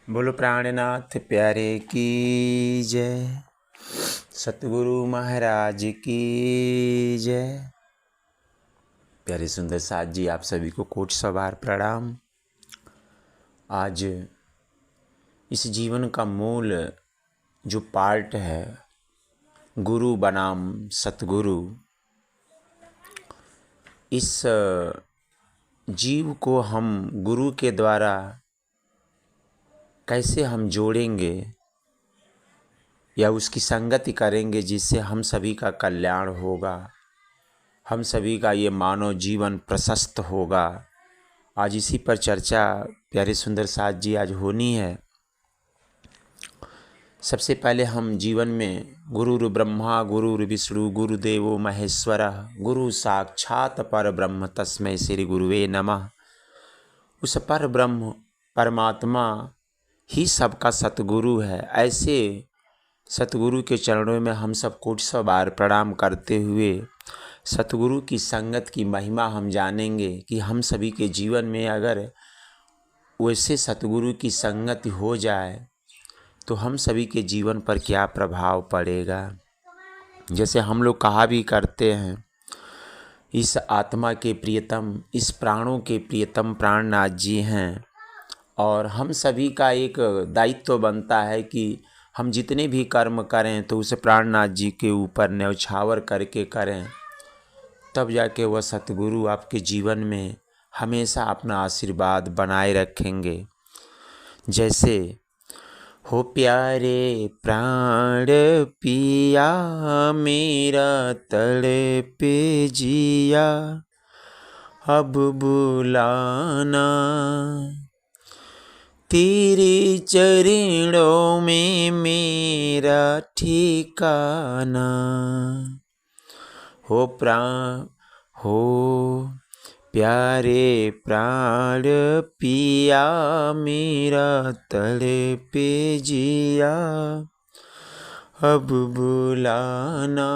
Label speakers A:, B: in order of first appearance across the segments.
A: बोलो प्राणनाथ प्यारे की जय। सतगुरु महाराज की जय। प्यारे सुंदर साथ जी, आप सभी को कोटि सवार प्रणाम। आज इस जीवन का मूल जो पार्ट है, गुरु बनाम सतगुरु, इस जीव को हम गुरु के द्वारा कैसे हम जोड़ेंगे या उसकी संगति करेंगे जिससे हम सभी का कल्याण होगा, हम सभी का ये मानव जीवन प्रशस्त होगा। आज इसी पर चर्चा प्यारे सुंदर साथ जी आज होनी है। सबसे पहले हम जीवन में गुरुर् ब्रह्मा गुरुर् विष्णु गुरुदेवो महेश्वरः गुरु साक्षात पर ब्रह्म तस्मै श्री गुरुवे नमः। उस पर ब्रह्म परमात्मा ही सबका सतगुरु है। ऐसे सतगुरु के चरणों में हम सब कोटि सौ बार प्रणाम करते हुए सतगुरु की संगत की महिमा हम जानेंगे कि हम सभी के जीवन में अगर वैसे सतगुरु की संगति हो जाए तो हम सभी के जीवन पर क्या प्रभाव पड़ेगा। जैसे हम लोग कहा भी करते हैं, इस आत्मा के प्रियतम, इस प्राणों के प्रियतम प्राणनाथ जी हैं और हम सभी का एक दायित्व बनता है कि हम जितने भी कर्म करें तो उसे प्राणनाथ जी के ऊपर न्यौछावर करके करें, तब जाके वह सतगुरु आपके जीवन में हमेशा अपना आशीर्वाद बनाए रखेंगे। जैसे हो प्यारे प्राण पिया मेरा तड़पे जिया, अब बुलाना तेरे चरणों में मेरा ठिकाना। हो प्यारे प्राण पिया मेरा तड़पे जिया, अब बुलाना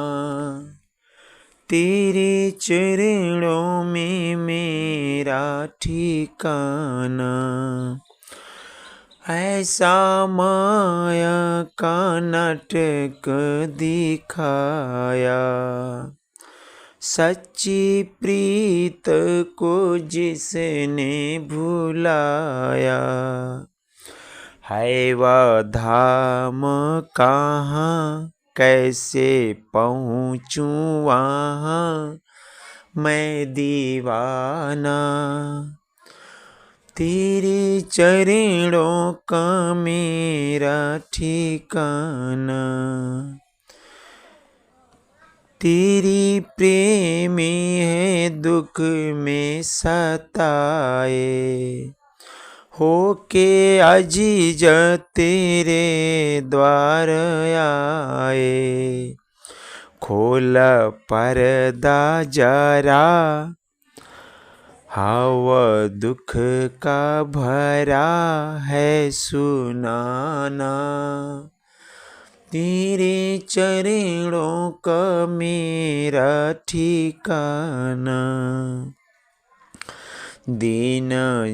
A: तेरे चरणों में मेरा ठिकाना। ऐसा माया का नाटक दिखाया, सच्ची प्रीत को जिसने भुलाया, है वह धाम कहाँ कैसे पहुँचूँ वहाँ मैं दीवाना। तेरे चरणों का मेरा ठिकाना, तेरी प्रेमी है दुख में सताए, हो के अजीज तेरे द्वार आए। खोल पर्दा जरा, हाव दुख का भरा है सुनाना, तेरे चरणों का मेरा ठिकाना। दिन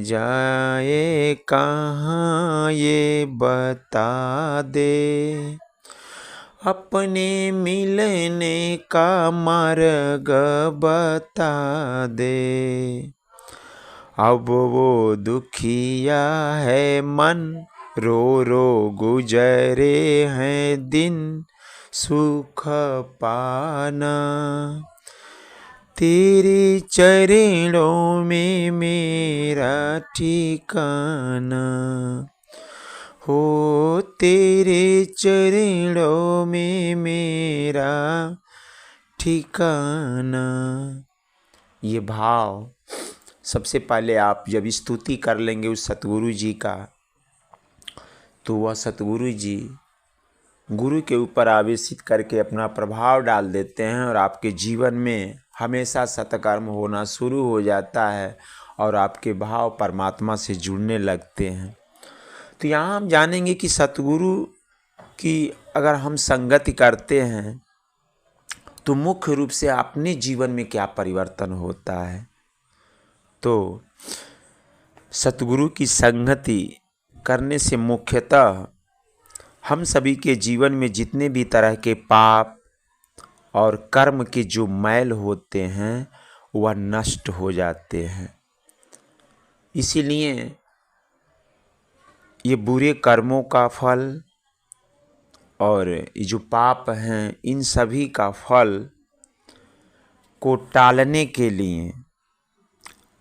A: जाए कहाँ ये बता दे, अपने मिलने का मार्ग बता दे। अब वो दुखिया है मन, रो रो गुजरे हैं दिन सुख पाना, तेरे चरणों में मेरा ठिकाना। हो तेरे चरणों में मेरा ठिकाना। ये भाव सबसे पहले आप जब स्तुति कर लेंगे उस सतगुरु जी का, तो वह सतगुरु जी गुरु के ऊपर आवेशित करके अपना प्रभाव डाल देते हैं और आपके जीवन में हमेशा सत्कर्म होना शुरू हो जाता है और आपके भाव परमात्मा से जुड़ने लगते हैं। तो यहाँ हम जानेंगे कि सतगुरु की अगर हम संगति करते हैं तो मुख्य रूप से अपने जीवन में क्या परिवर्तन होता है। तो सतगुरु की संगति करने से मुख्यतः हम सभी के जीवन में जितने भी तरह के पाप और कर्म के जो मैल होते हैं वह नष्ट हो जाते हैं। इसीलिए ये बुरे कर्मों का फल और ये जो पाप हैं इन सभी का फल को टालने के लिए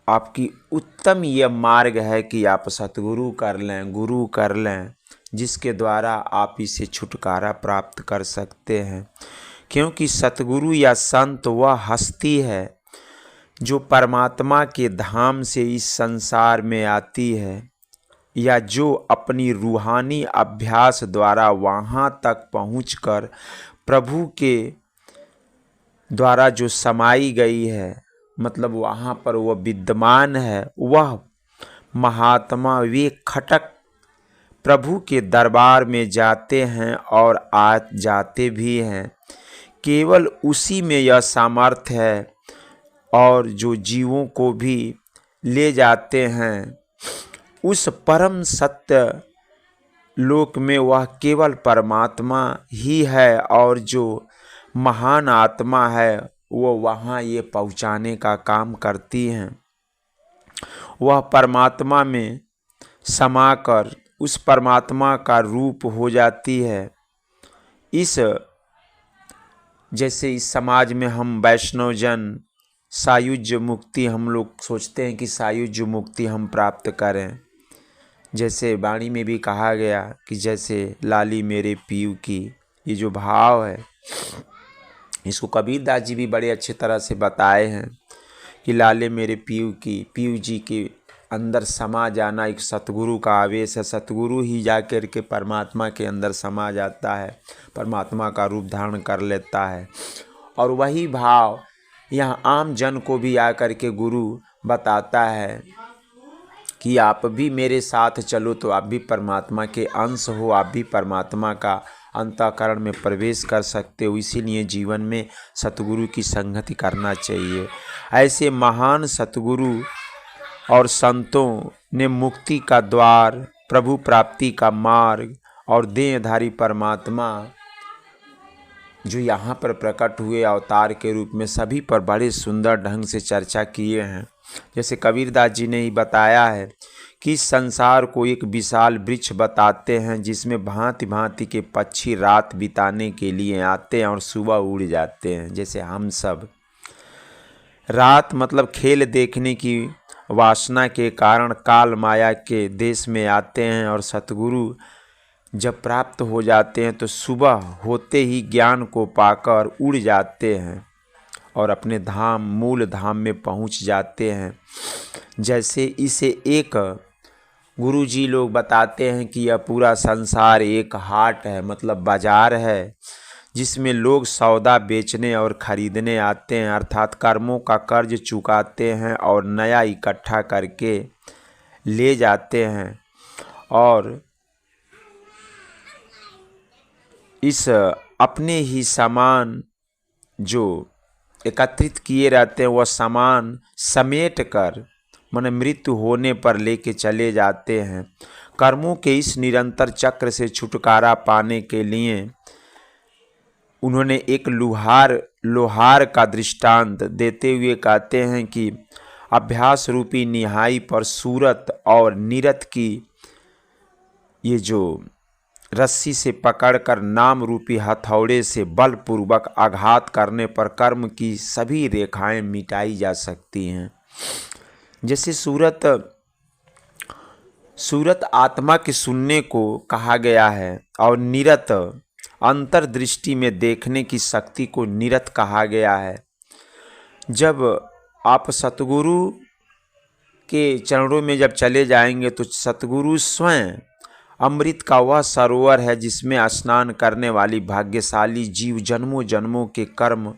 A: आपकी उत्तम यह मार्ग है कि आप सतगुरु कर लें, गुरु कर लें, जिसके द्वारा आप इसे छुटकारा प्राप्त कर सकते हैं। क्योंकि सतगुरु या संत वह हस्ती है जो परमात्मा के धाम से इस संसार में आती है या जो अपनी रूहानी अभ्यास द्वारा वहाँ तक पहुँचकर प्रभु के द्वारा जो समाई गई है, मतलब वहाँ पर वह विद्यमान है, वह महात्मा वे खटक प्रभु के दरबार में जाते हैं और आ जाते भी हैं। केवल उसी में यह सामर्थ्य है और जो जीवों को भी ले जाते हैं उस परम सत्य लोक में वह केवल परमात्मा ही है और जो महान आत्मा है वो वहाँ ये पहुँचाने का काम करती हैं। वह परमात्मा में समाकर उस परमात्मा का रूप हो जाती है। जैसे इस समाज में हम वैष्णव जन सायुज्य मुक्ति, हम लोग सोचते हैं कि सायुज्य मुक्ति हम प्राप्त करें। जैसे वाणी में भी कहा गया कि जैसे लाली मेरे पीयू की, ये जो भाव है इसको कबीरदास जी भी बड़े अच्छे तरह से बताए हैं कि लाले मेरे पीयू की, पीयू जी के अंदर समा जाना एक सतगुरु का आवेश है। सतगुरु ही जाकर के परमात्मा के अंदर समा जाता है, परमात्मा का रूप धारण कर लेता है। और वही भाव यहाँ आम जन को भी आकर के गुरु बताता है कि आप भी मेरे साथ चलो तो आप भी परमात्मा के अंश हो, आप भी परमात्मा का अंतःकरण में प्रवेश कर सकते हो। इसीलिए जीवन में सतगुरु की संगति करना चाहिए। ऐसे महान सतगुरु और संतों ने मुक्ति का द्वार, प्रभु प्राप्ति का मार्ग और देहधारी परमात्मा जो यहाँ पर प्रकट हुए अवतार के रूप में सभी पर बड़े सुंदर ढंग से चर्चा किए हैं। जैसे कबीरदास जी ने ही बताया है कि इस संसार को एक विशाल वृक्ष बताते हैं जिसमें भांति भांति के पक्षी रात बिताने के लिए आते हैं और सुबह उड़ जाते हैं। जैसे हम सब रात मतलब खेल देखने की वासना के कारण काल माया के देश में आते हैं और सतगुरु जब प्राप्त हो जाते हैं तो सुबह होते ही ज्ञान को पाकर उड़ जाते हैं और अपने धाम, मूल धाम में पहुंच जाते हैं। जैसे इसे एक गुरुजी लोग बताते हैं कि यह पूरा संसार एक हाट है, मतलब बाजार है, जिसमें लोग सौदा बेचने और ख़रीदने आते हैं, अर्थात कर्मों का कर्ज चुकाते हैं और नया इकट्ठा करके ले जाते हैं। और इस अपने ही सामान जो एकत्रित किए रहते हैं वह सामान समेट कर मन मृत्यु होने पर लेके चले जाते हैं। कर्मों के इस निरंतर चक्र से छुटकारा पाने के लिए उन्होंने एक लोहार का दृष्टांत देते हुए कहते हैं कि अभ्यास रूपी निहाई पर सूरत और नीरत की ये जो रस्सी से पकड़कर नाम रूपी हथौड़े से बलपूर्वक आघात करने पर कर्म की सभी रेखाएं मिटाई जा सकती हैं। जैसे सूरत आत्मा के सुनने को कहा गया है और नीरत अंतर्दृष्टि में देखने की शक्ति को नीरत कहा गया है। जब आप सतगुरु के चरणों में जब चले जाएंगे तो सतगुरु स्वयं अमृत का वह सरोवर है जिसमें स्नान करने वाली भाग्यशाली जीव जन्मों जन्मों के कर्म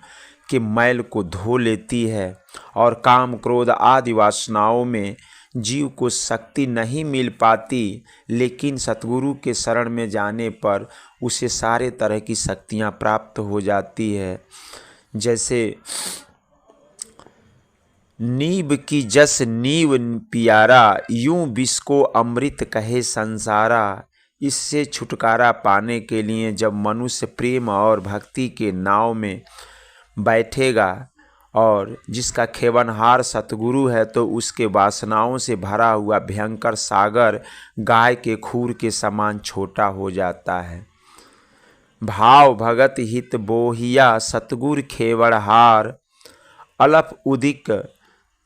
A: के मैल को धो लेती है और काम क्रोध आदि वासनाओं में जीव को शक्ति नहीं मिल पाती, लेकिन सतगुरु के शरण में जाने पर उसे सारे तरह की शक्तियाँ प्राप्त हो जाती है। जैसे नीब की जस नीव पियारा, यूं विष को अमृत कहे संसारा। इससे छुटकारा पाने के लिए जब मनुष्य प्रेम और भक्ति के नाव में बैठेगा और जिसका खेवनहार सतगुरु है, तो उसके वासनाओं से भरा हुआ भयंकर सागर गाय के खूर के समान छोटा हो जाता है। भाव भगत हित बोहिया, सतगुर खेवड़हार। अलप उदिक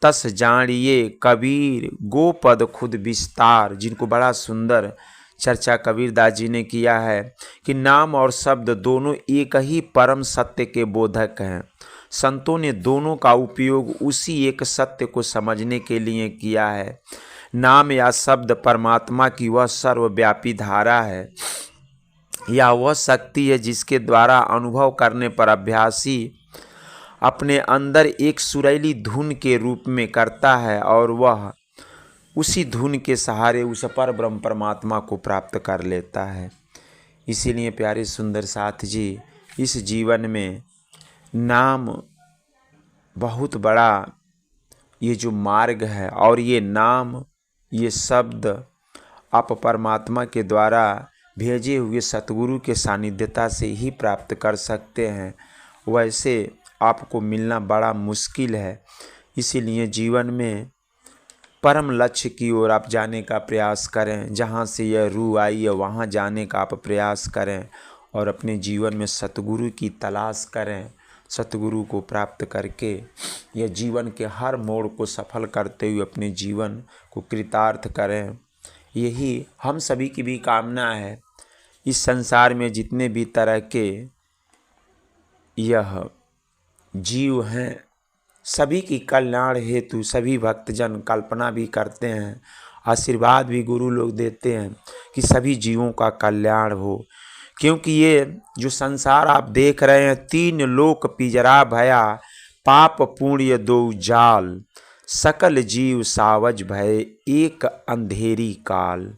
A: तस जानिए, कबीर गोपद खुद विस्तार। जिनको बड़ा सुंदर चर्चा कबीरदास जी ने किया है कि नाम और शब्द दोनों एक ही परम सत्य के बोधक हैं। संतों ने दोनों का उपयोग उसी एक सत्य को समझने के लिए किया है। नाम या शब्द परमात्मा की वह सर्वव्यापी धारा है, या वह शक्ति है जिसके द्वारा अनुभव करने पर अभ्यासी अपने अंदर एक सुरीली धुन के रूप में करता है और वह उसी धुन के सहारे उस पर ब्रह्म परमात्मा को प्राप्त कर लेता है। इसीलिए प्यारे सुंदर साथ जी, इस जीवन में नाम बहुत बड़ा ये जो मार्ग है, और ये नाम, ये शब्द आप परमात्मा के द्वारा भेजे हुए सतगुरु के सानिध्यता से ही प्राप्त कर सकते हैं। वैसे आपको मिलना बड़ा मुश्किल है। इसीलिए जीवन में परम लक्ष्य की ओर आप जाने का प्रयास करें। जहाँ से यह रूह आई है वहाँ जाने का आप प्रयास करें और अपने जीवन में सतगुरु की तलाश करें। सतगुरु को प्राप्त करके यह जीवन के हर मोड़ को सफल करते हुए अपने जीवन को कृतार्थ करें। यही हम सभी की भी कामना है। इस संसार में जितने भी तरह के यह जीव हैं, सभी की कल्याण हेतु सभी भक्तजन कल्पना भी करते हैं, आशीर्वाद भी गुरु लोग देते हैं कि सभी जीवों का कल्याण हो। क्योंकि ये जो संसार आप देख रहे हैं, 3 लोक पिजरा भया, पाप पुण्य 2 जाल। सकल जीव सावज भय, एक अंधेरी काल।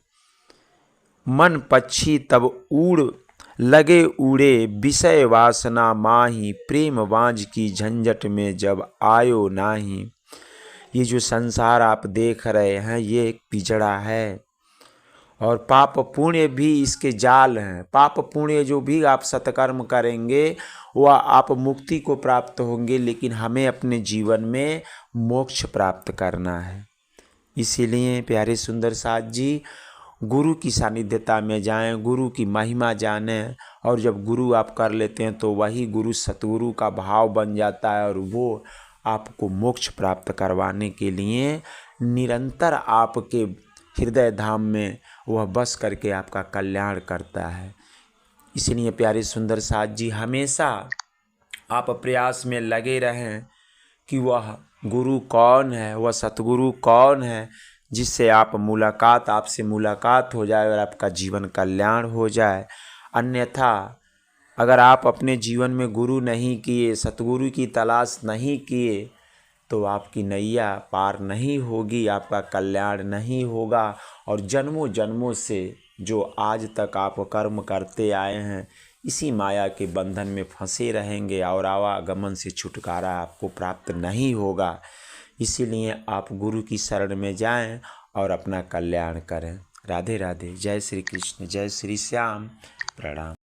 A: मन पक्षी तब उड़ लगे उड़े, विषय वासना माही। प्रेम बांझ की झंझट में जब आयो नाही। ये जो संसार आप देख रहे हैं, ये एक पिजड़ा है और पाप पुण्य भी इसके जाल हैं। पाप पुण्य जो भी आप सत्कर्म करेंगे वह आप मुक्ति को प्राप्त होंगे, लेकिन हमें अपने जीवन में मोक्ष प्राप्त करना है। इसीलिए प्यारे सुंदर साथ जी, गुरु की सानिध्यता में जाएं, गुरु की महिमा जानें, और जब गुरु आप कर लेते हैं तो वही गुरु सतगुरु का भाव बन जाता है और वो आपको मोक्ष प्राप्त करवाने के लिए निरंतर आपके हृदय धाम में वह बस करके आपका कल्याण करता है। इसलिए प्यारे सुंदर साथ जी, हमेशा आप प्रयास में लगे रहें कि वह गुरु कौन है, वह सतगुरु कौन है, जिससे आपसे मुलाकात हो जाए और आपका जीवन कल्याण हो जाए। अन्यथा अगर आप अपने जीवन में गुरु नहीं किए, सतगुरु की तलाश नहीं किए, तो आपकी नैया पार नहीं होगी, आपका कल्याण नहीं होगा। और जन्मों जन्मों से जो आज तक आप कर्म करते आए हैं, इसी माया के बंधन में फंसे रहेंगे और आवागमन से छुटकारा आपको प्राप्त नहीं होगा। इसीलिए आप गुरु की शरण में जाएं और अपना कल्याण करें। राधे राधे। जय श्री कृष्ण, जय श्री श्याम। प्रणाम।